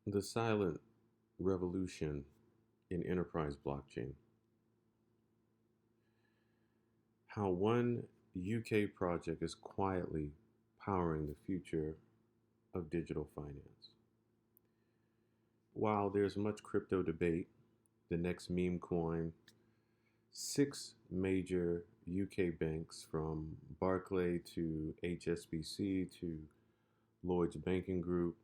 The silent revolution in enterprise blockchain. How one UK project is quietly powering the future of digital finance. While there's much crypto debate, the next meme coin, six major UK banks from Barclays to HSBC to Lloyds Banking Group,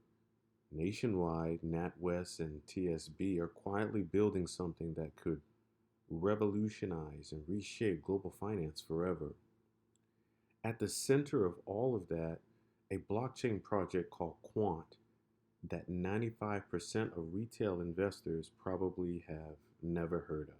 nationwide, NatWest and TSB are quietly building something that could revolutionize and reshape global finance forever. At the center of all of that, a blockchain project called Quant that 95% of retail investors probably have never heard of.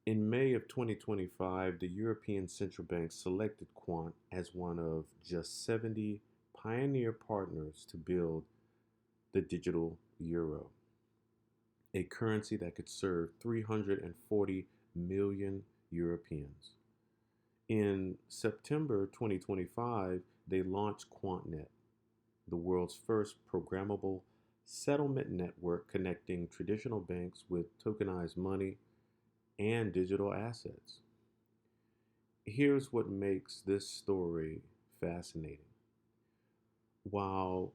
In May of 2025, the European Central Bank selected Quant as one of just 70 pioneer partners to build the digital euro, a currency that could serve 340 million Europeans. In September 2025, they launched QuantNet, the world's first programmable settlement network connecting traditional banks with tokenized money and digital assets. Here's what makes this story fascinating. While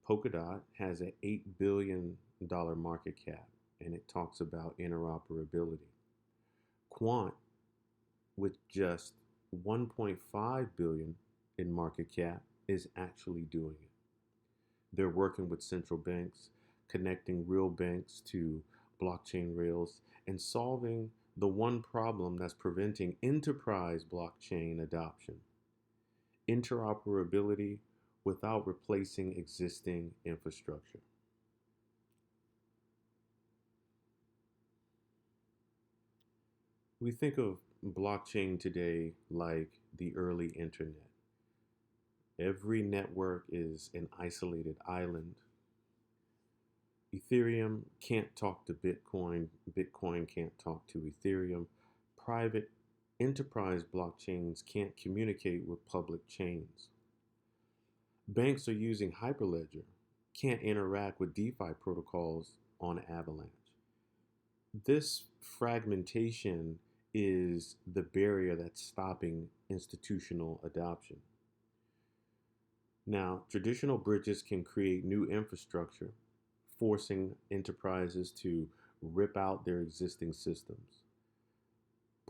Polkadot has an $8 billion market cap and it talks about interoperability, Quant, with just 1.5 billion in market cap, is actually doing it. They're working with central banks, connecting real banks to blockchain rails, and solving the one problem that's preventing enterprise blockchain adoption: interoperability without replacing existing infrastructure. We think of blockchain today like the early internet. Every network is an isolated island. Ethereum can't talk to Bitcoin. Bitcoin can't talk to Ethereum. Private enterprise blockchains can't communicate with public chains. Banks are using Hyperledger, can't interact with DeFi protocols on Avalanche. This fragmentation is the barrier that's stopping institutional adoption. Now, traditional bridges can create new infrastructure, forcing enterprises to rip out their existing systems.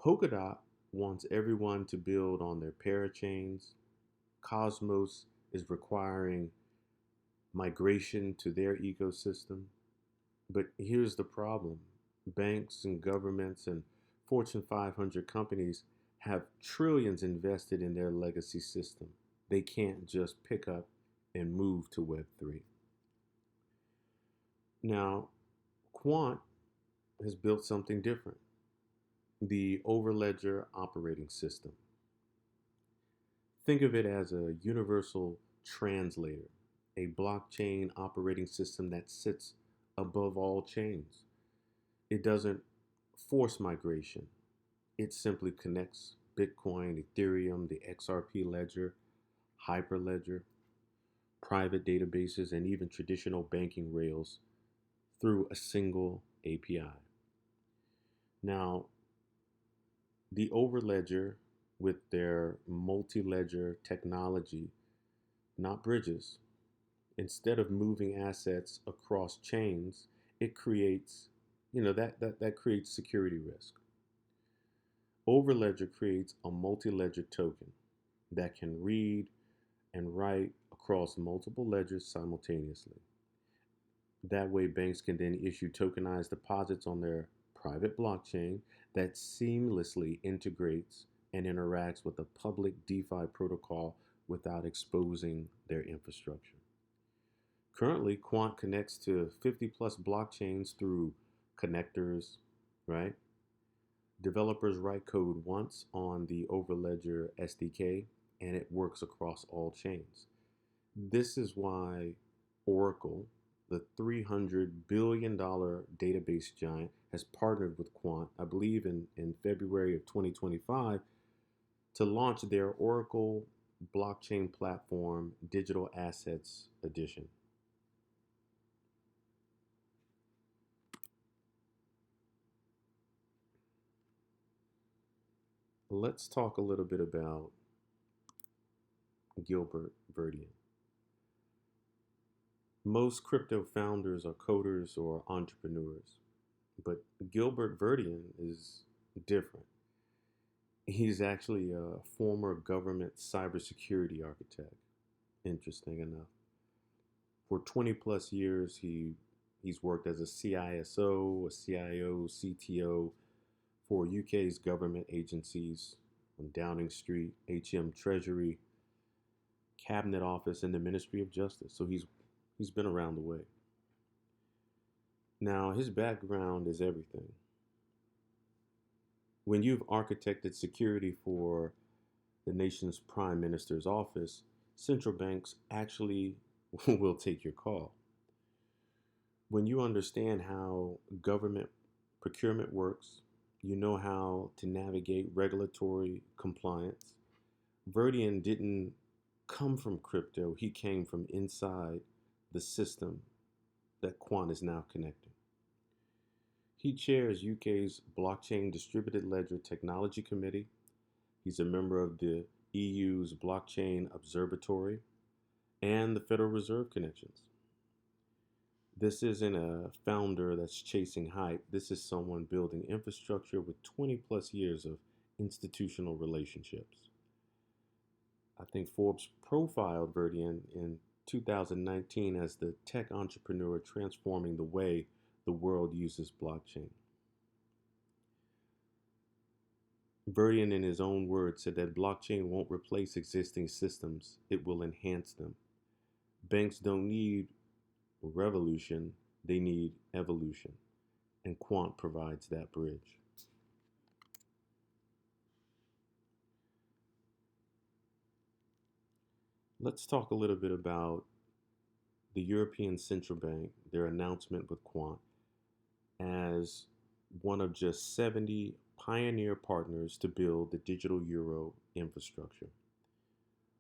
Polkadot wants everyone to build on their parachains. Cosmos is requiring migration to their ecosystem. But here's the problem: banks and governments and Fortune 500 companies have trillions invested in their legacy system. They can't just pick up and move to Web3. Now, Quant has built something different: the Overledger operating system. Think of it as a universal translator, a blockchain operating system that sits above all chains. It doesn't force migration, it simply connects Bitcoin, Ethereum, the XRP ledger, Hyperledger, private databases, and even traditional banking rails through a single API. Now, the Overledger, with their multi-ledger technology, not bridges, instead of moving assets across chains, it creates, that creates security risk. Overledger creates a multi-ledger token that can read and write across multiple ledgers simultaneously. That way, banks can then issue tokenized deposits on their private blockchain that seamlessly integrates and interacts with the public DeFi protocol without exposing their infrastructure. Currently, Quant connects to 50 plus blockchains through connectors, right? Developers write code once on the Overledger SDK and it works across all chains. This is why Oracle, the $300 billion database giant, has partnered with Quant, I believe in February of 2025, to launch their Oracle blockchain platform Digital Assets Edition. Let's talk a little bit about Gilbert Verdian. Most crypto founders are coders or entrepreneurs, but Gilbert Verdian is different. He's actually a former government cybersecurity architect. Interesting enough. For 20 plus years, he's worked as a CISO, a CIO, CTO for UK's government agencies on Downing Street, HM Treasury, Cabinet Office, and the Ministry of Justice. So he's been around the way. Now, his background is everything. When you've architected security for the nation's prime minister's office, central banks actually will take your call. When you understand how government procurement works, you know how to navigate regulatory compliance. Verdian didn't come from crypto, he came from inside the system that Quant is now connecting. He chairs UK's Blockchain Distributed Ledger Technology Committee. He's a member of the EU's Blockchain Observatory and the Federal Reserve Connections. This isn't a founder that's chasing hype. This is someone building infrastructure with 20 plus years of institutional relationships. I think Forbes profiled Verdian in 2019 as the tech entrepreneur transforming the way the world uses blockchain. Verdian, in his own words, said that blockchain won't replace existing systems, it will enhance them. Banks don't need revolution, they need evolution, and Quant provides that bridge. Let's talk a little bit about the European Central Bank, their announcement with Quant as one of just 70 pioneer partners to build the digital euro infrastructure.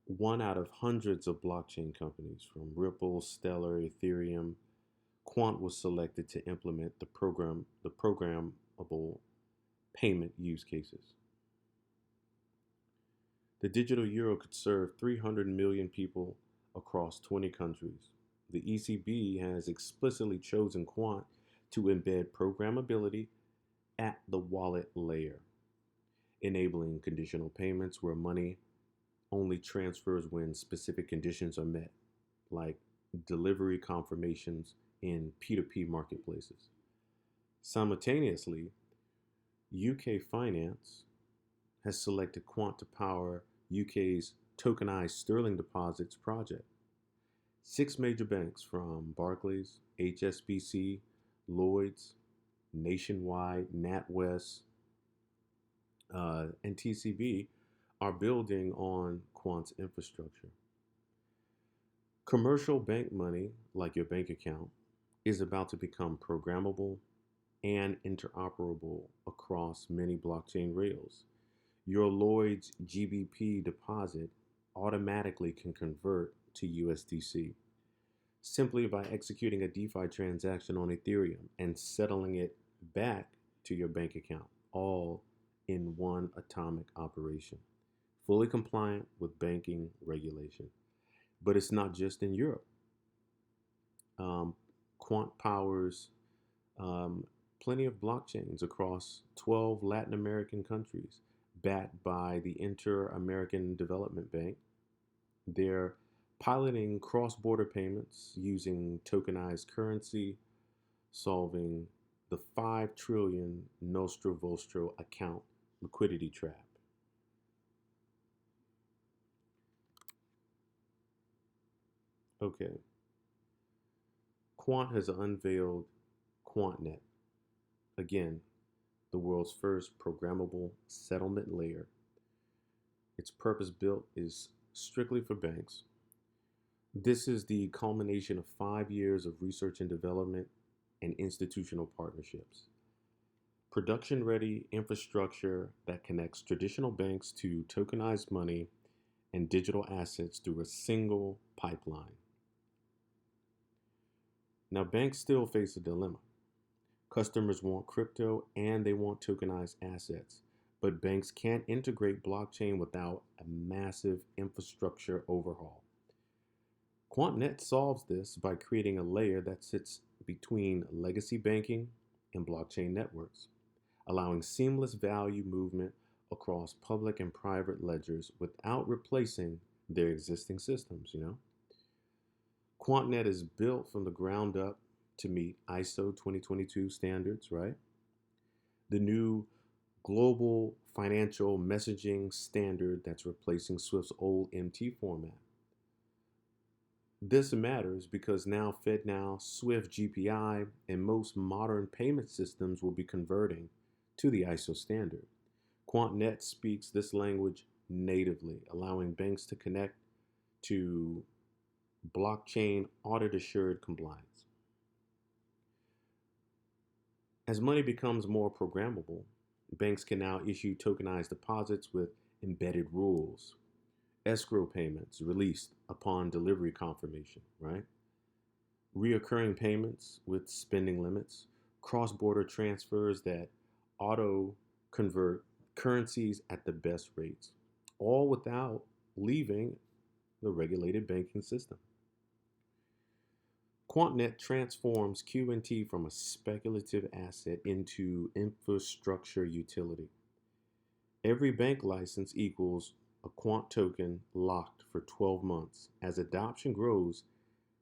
One out of hundreds of blockchain companies from Ripple, Stellar, Ethereum, Quant was selected to implement the programmable payment use cases. The digital euro could serve 300 million people across 20 countries. The ECB has explicitly chosen Quant to embed programmability at the wallet layer, enabling conditional payments where money only transfers when specific conditions are met, like delivery confirmations in P2P marketplaces. Simultaneously, UK Finance has selected Quant to power UK's Tokenized Sterling Deposits project. 6 major banks from Barclays, HSBC, Lloyds, Nationwide, NatWest, and TCB are building on Quant's infrastructure. Commercial bank money, like your bank account, is about to become programmable and interoperable across many blockchain rails. Your Lloyds GBP deposit automatically can convert to USDC simply by executing a DeFi transaction on Ethereum and settling it back to your bank account, all in one atomic operation, fully compliant with banking regulation. But it's not just in Europe. Quant powers plenty of blockchains across 12 Latin American countries, backed by the Inter-American Development Bank. They're piloting cross-border payments using tokenized currency, solving the 5 trillion Nostro Vostro account liquidity trap. Okay. Quant has unveiled QuantNet, again, the world's first programmable settlement layer. Its purpose built is strictly for banks. This is the culmination of 5 years of research and development and institutional partnerships. Production ready infrastructure that connects traditional banks to tokenized money and digital assets through a single pipeline. Now, banks still face a dilemma. Customers want crypto and they want tokenized assets, but banks can't integrate blockchain without a massive infrastructure overhaul. QuantNet solves this by creating a layer that sits between legacy banking and blockchain networks, allowing seamless value movement across public and private ledgers without replacing their existing systems. QuantNet is built from the ground up to meet ISO 2022 standards, right? The new global financial messaging standard that's replacing Swift's old MT format. This matters because now FedNow, Swift, GPI, and most modern payment systems will be converting to the ISO standard. QuantNet speaks this language natively, allowing banks to connect to blockchain audit assured compliance. As money becomes more programmable, banks can now issue tokenized deposits with embedded rules, escrow payments released upon delivery confirmation, right? Reoccurring payments with spending limits, cross border transfers that auto convert currencies at the best rates, all without leaving the regulated banking system. QuantNet transforms QNT from a speculative asset into infrastructure utility. Every bank license equals a quant token locked for 12 months. As adoption grows,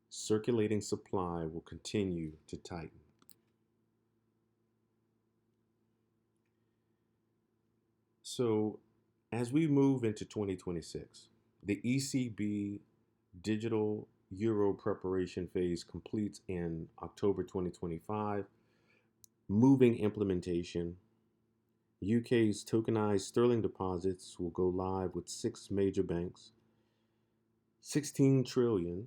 circulating supply will continue to tighten. So, as we move into 2026, the ECB digital euro preparation phase completes in October 2025. Moving implementation. UK's tokenized sterling deposits will go live with 6 major banks. 16 trillion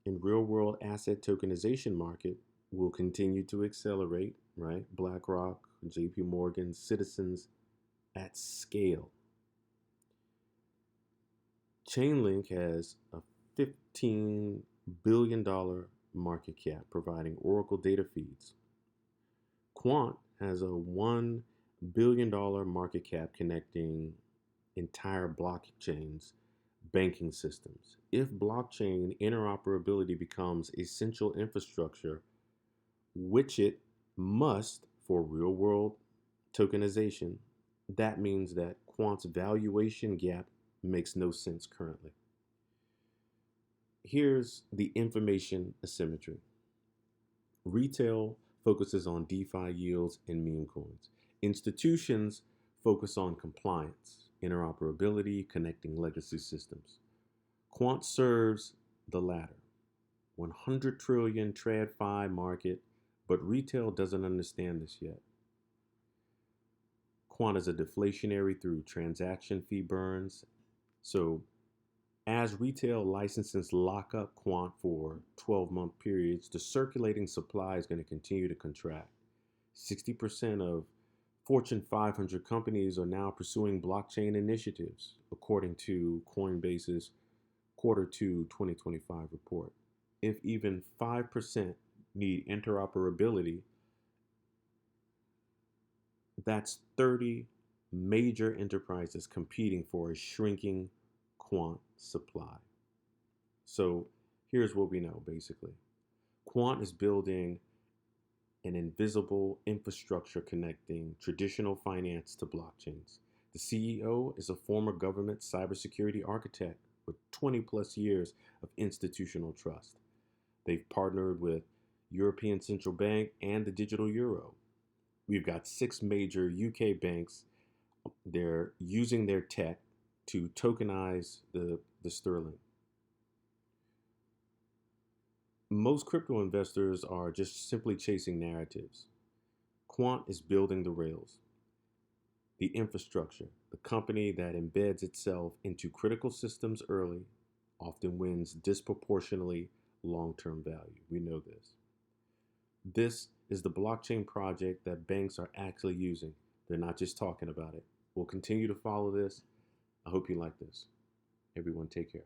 in real-world asset tokenization market will continue to accelerate, right? BlackRock, JP Morgan, Citizens at scale. Chainlink has a $15 billion market cap providing Oracle data feeds. Quant has a $1 billion market cap connecting entire blockchains banking systems. If blockchain interoperability becomes essential infrastructure, which it must for real world tokenization, that means that Quant's valuation gap makes no sense currently. Here's the information asymmetry. Retail focuses on DeFi yields and meme coins. Institutions focus on compliance, interoperability, connecting legacy systems. Quant serves the latter. 100 trillion TradFi market, but retail doesn't understand this yet. Quant is a deflationary through transaction fee burns. So as retail licenses lock up Quant for 12-month periods, the circulating supply is going to continue to contract. 60% of Fortune 500 companies are now pursuing blockchain initiatives, according to Coinbase's Quarter 2 2025 report. If even 5% need interoperability, that's 30 major enterprises competing for a shrinking Quant supply. So here's what we know basically. Quant is building an invisible infrastructure connecting traditional finance to blockchains. The CEO is a former government cybersecurity architect with 20 plus years of institutional trust. They've partnered with European Central Bank and the digital euro. We've got 6 major UK banks. They're using their tech to tokenize the sterling. Most crypto investors are just simply chasing narratives. Quant is building the rails, the infrastructure, the company that embeds itself into critical systems early, often wins disproportionately long-term value. We know this. This is the blockchain project that banks are actually using. They're not just talking about it. We'll continue to follow this. I hope you like this. Everyone, take care.